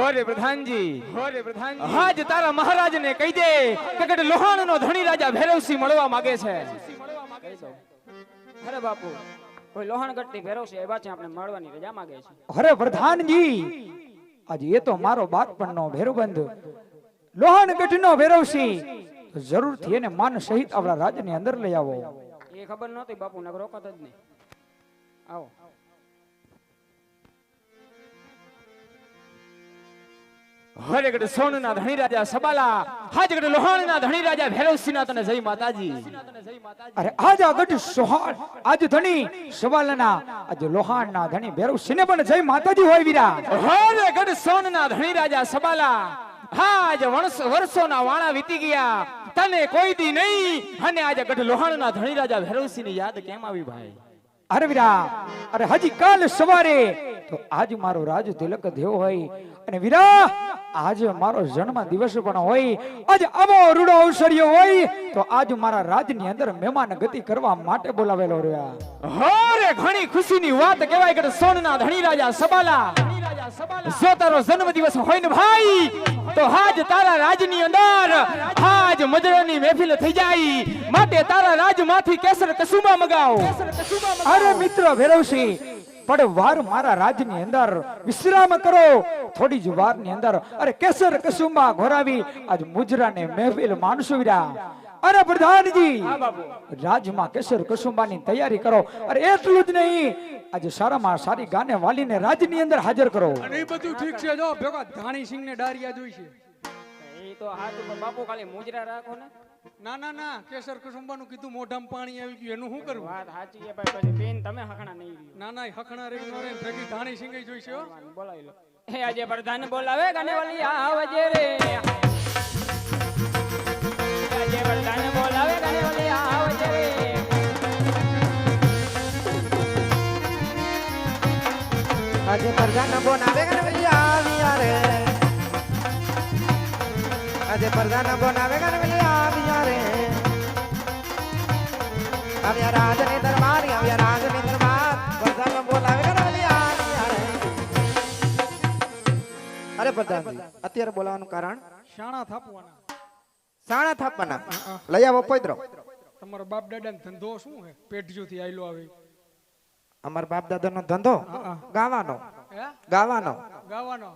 Hoare પ્રધાનજી હાજ તારા મહારાજ ને કહી દે કે ગઢ લોહાણ નો ધણી રાજા ભૈરવસિંહ મળવા માંગે છે. અરે બાપુ કોઈ લોહાણ ગઢથી ભૈરવસિંહ આવ્યા છે, આપણે મળવાની રજા માંગે છે. અરે પ્રધાનજી આજે એ તો મારો બાળપણનો ભૈરવબંધ લોહાણ ગઢનો ભૈરવસિંહ જરૂરથી એને માન સહિત આપણા રાજની અંદર લઈ આવો. એ ખબર નહોતી બાપુ, નગર રોકત જ નહીં. આવો. હરેગઢ સોનના ધણી રાજા સબાલા હાજગઢ લોહાણના ધણી રાજા ભૈરવસિંહના તને જય માતાજી. અરે આજ આ ગઢ સોહાણ આજ ધણી સબાલાના આજ લોહાણના ધણી ભૈરવસિંહને પણ જય માતાજી હોય વીરા. હરેગઢ સોનના ધણી રાજા સબાલા હાજ વર્ષોના વાણા વીતી ગયા, તને કોઈ દી નહીં અને આજે ગઢ લોહાણના ધણી રાજા ભૈરવસિંહની યાદ કેમ આવી ભાઈ? અરે વીરા અરે હજી કાલ સવારે તો આજ મારો રાજ તિલક થયો હોય અને વીરા આજે મારો જન્મ દિવસ પણ હોય, આજે આવો રૂડો અવસર્યો હોય તો આજ મારા રાજની અંદર મહેમાન ગતિ કરવા માટે બોલાવેલો રહ્યા. હોરે ઘણી ખુશીની વાત કહેવાય ગઢ સોનના ધણી રાજા સબાલા જો તારો જન્મ દિવસ હોય ને ભાઈ તો હાજ તારા રાજની અંદર હાજ મજરાની મહેફિલ થઈ જાય, માટે તારા રાજમાંથી કેસર કસુંબા મગાવો. અરે મિત્ર ભૈરવસિંહ પણ વાર મારા રાજની અંદર વિશ્રામ કરો, થોડી જ વારની અંદર અરે કેસર કસુંબા ઘોરાવી આજ મુજરાને મહેફિલ માણસો વીરા. અરે પ્રધાનજી રાજમાં કેસર કસુંબાની તૈયારી કરો. અરે એટલું જ નહીં આજે સારામાં સારી ગાને વાલીને રાજની અંદર હાજર કરો. અને એ બધું ઠીક છે, જો ભેગા ધાણી સિંહ ને ડારિયા જોઈશે. એ તો હાથ ઉપર બાપુ ખાલી મુજરા રાખો ને. ના ના ના કેસર કસુંબાનું કીધું મોઢામાં પાણી આવી ગયું, એનું શું કરવું? વાત સાચી છે ભાઈ, પછી બેન તમે હખણા નહીં રહ્યો. ના ના હખણા રે નો રે ભેગી ધાણી સિંહ જોઈશે હો. બોલાવી લો. હે આજે પ્રધાન બોલાવે ગાનેવાલી આવજે રે. આજે પ્રધાન બોલાવે ગાનેવાલી આવજે રે. આજે પ્રધાન બોલાવે ગાનેવાલી આવ્યા રે. આજે પ્રધાન બોલાવે ગાનેવાલી આવ્યા રે. આવ્યા રાજની દરબાર, આવ્યા રાજની દરબાર, પ્રધાન બોલાવે ગાનેવાલી આવ્યા રે. અરે પ્રધાનજી અત્યારે બોલાવાનું કારણ? શાણા થાપવાના. સાણા થાપવાના. લઈ આવો પોઈત્રો. તમારો બાપ દાદાનો ધંધો શું હે? પેઢીઓથી આયલો આવે. અમાર બાપ દાદાનો ધંધો ગાવાનો. હે? ગાવાનો. ગાવાનો.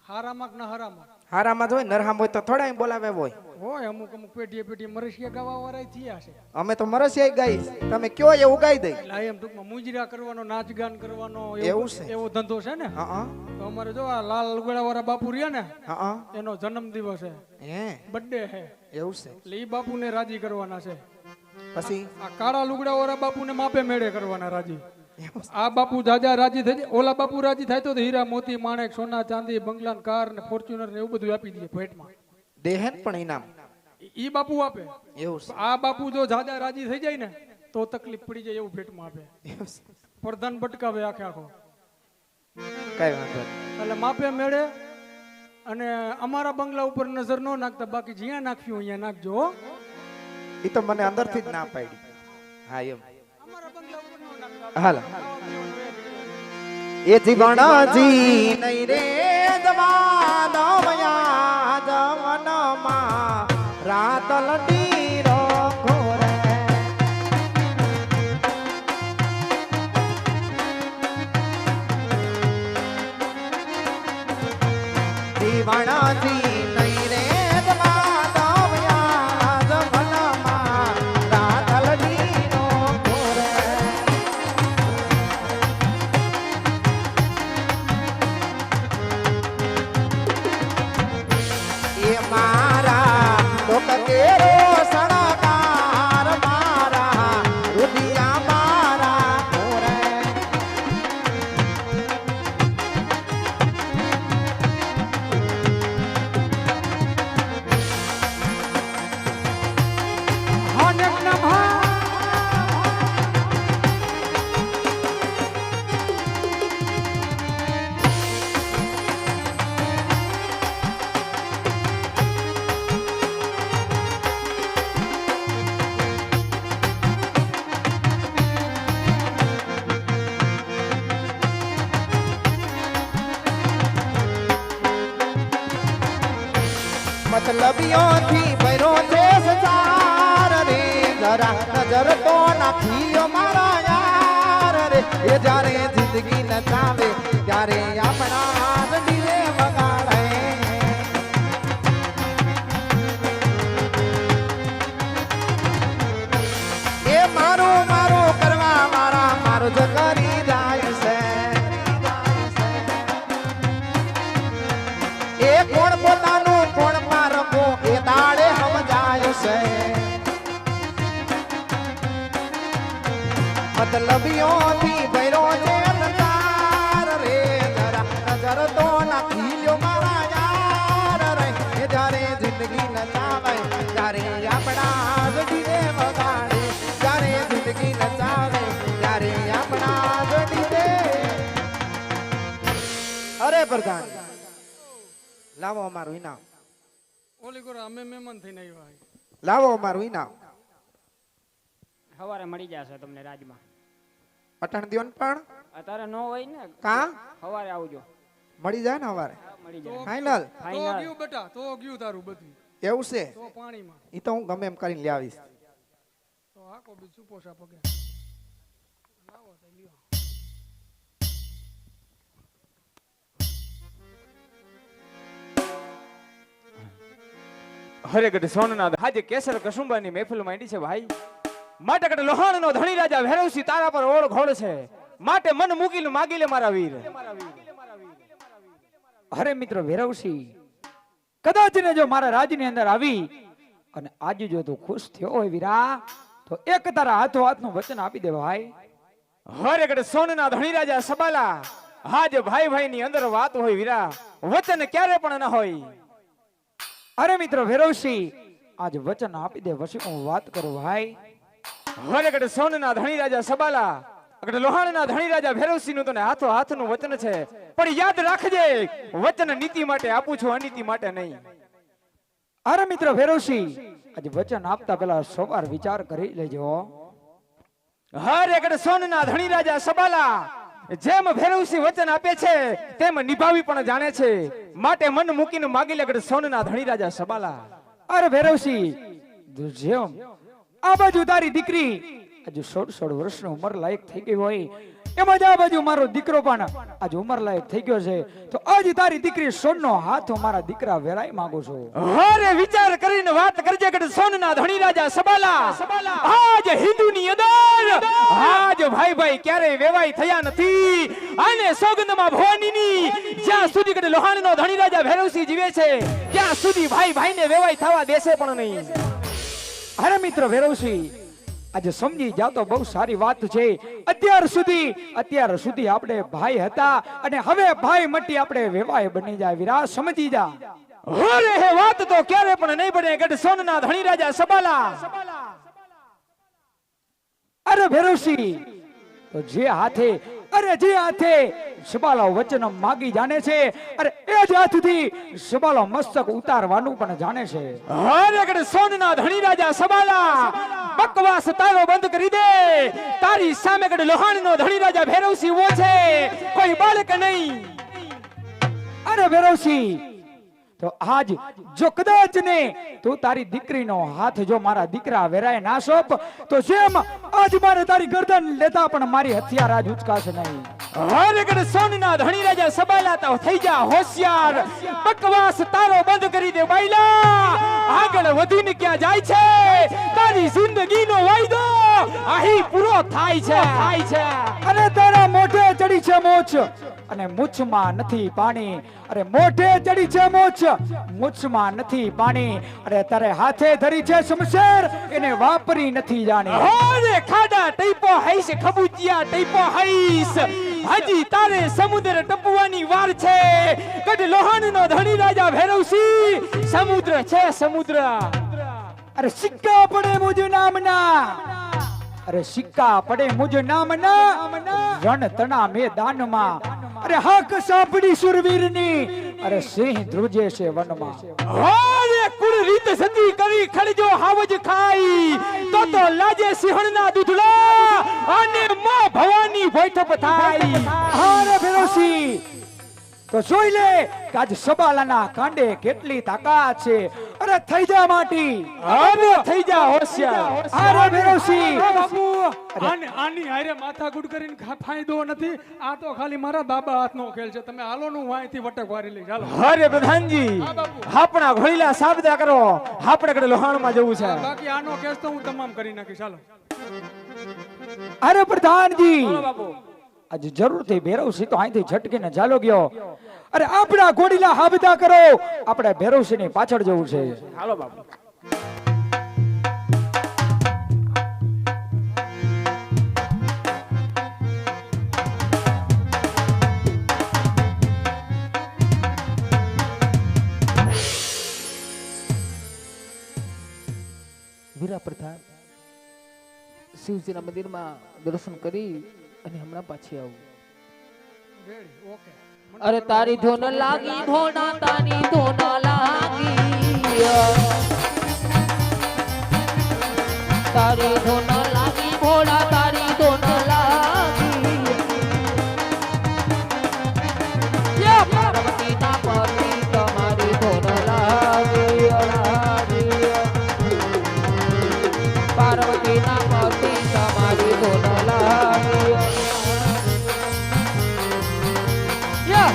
હારામાં કે ન હારામાં? હારામાં જ હોય, નરહામ હોય તો થોડા બોલાવે હોય. હોય અમુક અમુક પેઢીએ મરસિયા ગાવા વાળા થયા છે. અમે તો મરસિયા ગાઈશ, તમે કયો એવું ગાઈ દઈ. એટલે એમ ટૂંકમાં મુજરા કરવાનો, નાચ ગાન કરવાનો એવું છે? એવો ધંધો છે ને. હા તો અમારે જો આ લાલ લુગડા વાળા બાપુ રહ્યા ને, હા એનો જન્મ દિવસ છે, હે બર્થડે છે, એવું છે. એટલે ઈ બાપુને રાજી કરવાના છે. પછી આ કાળા લુગડા વાળા બાપુને માપે મેળે કરવાના રાજી. આ બાપુ જાજા રાજી થઈ જાય, ઓલા બાપુ રાજી થાય તો હીરા મોતી માણેક સોના ચાંદી બંગલા કાર ને ફોર્ચ્યુનર ને એવું બધું આપી દે ભેટમાં. દેહેન પણ ઇનામ ઈ બાપુ આપે. એવું છે. આ બાપુ જો જાજા રાજી થઈ જાય ને તો તકલીફ પડી જાય એવું ભેટમાં આપે. એવું છે. પ્રધાન ભટકાવે આખે આખો. કઈ વાંધો નહીં. એટલે માપે મેળે. અને અમારા બંગલા ઉપર નજર ન નાખતા, બાકી જ્યાં નાખ્યું અહીંયા નાખજો હો. ઈ તો મને અંદરથી જ ના પાડી. હા એમ. અમારા બંગલા ઉપર ન નાખતા. હાલો. એ જીવણાજી નહીં રે જવાનો મયા જવનમાં રાત લડી રોખો રે. જીવણાજી નહીં રે જવાનો મયા જવનમાં રાત લડી રોખો રે. એ મારા લોક કેરો સણકાર મારા રુધિયા મારા કોરે. મતલબીઓથી ભર્યો છે સંસાર રે જરા નજર તો નાખીઓ મારા યાર રે એ જ્યારે જિંદગી નચાવે ત્યારે આપણા રડીને વગાડે એ મારું મારું કરવા મારા મારું જ કરી જાય છે એ કોણ પોતાનું કોણ પારકો એ દાડે સમજાય છે મતલબીઓથી ભર્યો છે સંસાર રે જરા નજર તો નાખી લ્યો મારા યાર રે એ જ્યારે જિંદગી નચાવે ત્યારે આપણા ગડીને વગાડે જ્યારે જિંદગી નચાવે ત્યારે આપણા ગડીને અરે પ્રધાન લાવો અમારું ઇનામ ઓલી ગોરા અમે મહેમાન થઈને આવ્યા લાવો અમારું ઇનામ સવારે મળી જશે તમને રાજમાં અટણ દ્યો ને પણ અત્યારે નો હોય ને કા સવારે આવજો મળી જાય ને અમારે મળી જાય ફાઇનલ તો ફાઇનલ ગયું બેટા તો ગયું તારું બધું એવું છે તો પાણીમાં ઈ તો હું ગમે એમ કરીને લઈ આવીશ તો આખો બીજું પોસા પગે લાવો તો લ્યો હરેગઢ સોનનાથ આજે કેસર કસુંબાની મહેફિલ માંડી છે ભાઈ માટે કડ લોહાણનો ધણી રાજા ભૈરવસિંહ તારા પર ઓળ ઘોડ છે માટે મન મૂકીને માગી લે મારા વીર અરે મિત્રો ભૈરવસિંહ કદાચ ને જો મારા રાજની અંદર આવી અને આજે જો તું ખુશ થયો હોય વીરા તો એક તારા હાથો હાથનું વચન આપી દે ભાઈ હરેગઢ સોનના ધણી રાજા સબાલા આજ ભાઈ ભાઈ ની અંદર વાત હોય વીરા વચન ક્યારે પણ ન હોય અરે મિત્રો ભૈરવસિંહ આજ વચન આપી દે પછી હું વાત કરું ભાઈ હરેગઢ સોનના ધણી રાજા સબાલા અગડ લોહાણના ધણી રાજા ભૈરવસિંહ નું તને હાથો હાથનું વચન છે પણ યાદ રાખજે વચન નીતિ માટે આપું છું અનીતિ માટે નહીં અરે મિત્રો ભૈરવસિંહ આજે વચન આપતા પહેલા સવાર વિચાર કરી લેજો હરેગઢ સોનના ધણી રાજા સબાલા જેમ ભૈરવસિંહ વચન આપે છે તેમ નિભાવી પણ જાણે છે માટે મન મૂકીને માગી લે સોનના ધણી રાજા સબાલા અરે ભૈરવસિંહ જેમ આ બાજુ તારી દીકરી હજુ 16 વર્ષની ઉંમર લાયક થઈ ગઈ હોય એમાં જ આ બાજુ મારો દીકરો પણ આજ ઉંમર લાયક થઈ ગયો છે તો આજ તારી દીકરી સોનનો હાથ મારા દીકરા વેરાઈ માંગુ છું હરે વિચાર કરીને વાત કરજે કે સોનના ધણી રાજા સબાલા આજ હિન્દુની અંદર આજ ભાઈ ભાઈ ક્યારેય વેવાઈ થયા નથી અને સોગંદમાં ભવાનીની જ્યાં સુધી કે લોહાણનો ધણી રાજા ભૈરવસિંહ જીવે છે ત્યાં સુધી ભાઈ ભાઈને વેવાઈ થવા દેશે પણ નહીં અરે મિત્ર ભૈરવસિંહ આજે સમજી જાવ તો બહુ સારી વાત છે અત્યાર સુધી આપણે ભાઈ હતા અને હવે ભાઈ મટી આપણે વેવાય બની જાય વીરા સમજી જા અરે હે વાત તો ક્યારે પણ નહીં બને ગઢ સોનના ધણી રાજા સબાલા અરે ભૈરવસિંહ તો જે હાથે સબાલો વચન માગી જાણે છે અરે એ જ હાથથી સબાલો મસ્તક ઉતારવાનું પણ જાણે છે અરે ગઢ સોનના ધણી રાજા સબાલા બકવાસ તારો બંધ કરી દે તારી સામે ગઢ લોહાણનો ધણી રાજા ભૈરવસિંહ ઉભો છે કોઈ બાળક નહીં અરે ભૈરવસિંહ તો આજ જો કદાચ ને તું તારી દીકરીનો હાથ જો મારા દીકરા વેરાય ના સોપ તો જેમ આજ મારે તારી ગરદન લેતા પણ મારી હથિયાર આજ ઉચકાશે નહીં અરે ગઢ સોનના ધણી રાજા સબાલા તો થઈ જા હોશિયાર બકવાસ તારો બંધ કરી દે બાઈલા આગળ વધીને ક્યાં જાય છે તારી જિંદગીનો વાયદો અહીં પૂરો થાય છે અને તારા મોઢે ચડી છે મોછ અને મૂછમાં નથી પાણી અરે મોઢે ચડી છે મોછ મૂછમાં નથી પાણી અરે તારે હાથે ધરી છે શમશેર એને વાપરી નથી જાણી અરે ખાડા ટઈપો હઈશ ખબુચિયા ટઈપો હઈશ હજી તારે સમુદ્ર ટપવાની વાર છે કદ લોહાણનો ધણી રાજા ભૈરવસિંહ સમુદ્ર છે સમુદ્ર અરે સિક્કા પડે મુજ નામના રણ તણા મેદાનમાં અરે હક સાંભળી સુરવીરની અરે સિંહ ધ્રુજે છે વનમાં અરે કુળ રીત સતી કરી ખડજો હાવજ ખાઈ તો લાજે સિંહણના દૂધલા અને માં ભવાની ભોયઠપ થાય અરે ભૈરવસિંહ તો જોઈ લે કે આજ સબાલાના કાંડે કેટલી તાકાત છે. અરે થઈ જા માટી, અરે થઈ જા હોશિયાર. અરે ભેરવસિંહ, બાપુ આની હારે માથાકૂટ કરીને ફાયદો નથી. આ તો ખાલી મારા બાબા હાથનો ખેલ છે. તમે હાલો નું વાંયથી વટક વારી લઈ ચાલો. અરે પ્રધાનજી આપણા ઘોડીલા સાબદા કરો, આપણે કડે લોહાણમાં જવું છે. બાકી આનો કેસ તો હું તમામ કરી નાખીશ. ચાલો. અરે પ્રધાનજી, બોલો બાપુ. આજે જરૂરથી ભેરવસિંહ તો અહીંથી ઝટકીને ચાલો ગયો. અરે આપણા ઘોડીલા હાબદા કરો, આપણે ભેરવસિંહની પાછળ જવું છે. હાલો બાપુ. વીરા પ્રધાન, શિવજીના મંદિરમાં દર્શન કરી અને હમણાં પાછી આવું. Ready, okay. અરે તારી ધોન લાગી ધોના, તારી ધોન લાગી, તારી ધોન લાગી ભોળા, તારી ધોન લાગી. યા પાર્વતીના પતિ તમારી ધોન લાગી, પાર્વતીના પતિ તમારી ધોન લાગી.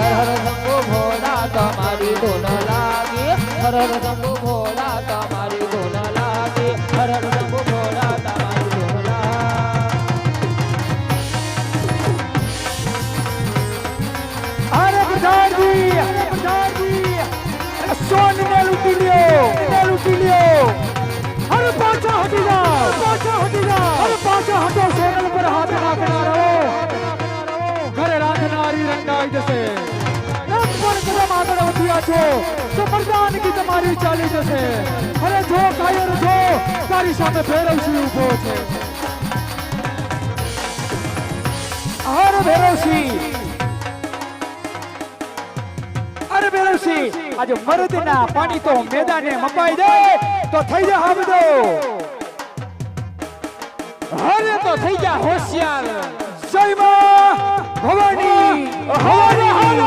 હર હર શંભુ ભોળા તમારી ધોન લાગી, હર હર શંભુ ભોળા તમારી ધોન લાગી, હર હર શંભુ ભોળા તમારી ધોન લાગી. અરે પ્રધાનજી, અરે સોનને લૂંટી લ્યો, લૂંટી લ્યો. અરે પાછા હટી જાઓ, પાછા હટી જાઓ. અરે પાછા હટો, સોનલ પર હાથ નાખનારો ઘરે રાખનારી રંગાઈ જશે. એમ પણ કદમ આગળ વધ્યા છો તો મર્દાનગી તમારી ચાલી જશે. અરે જો કાયર જો, તારી સામે ભેરવસિંહ ઊભો છે. અરે ભેરવસિંહ, અરે ભેરવસિંહ, આજે મરદના પાણી તો મેદાને મપાઈ દે તો થઈ જા હાબદો. અરે તો થઈ જા હોશિયાર. જય માં ભવાની, હાલો હાલો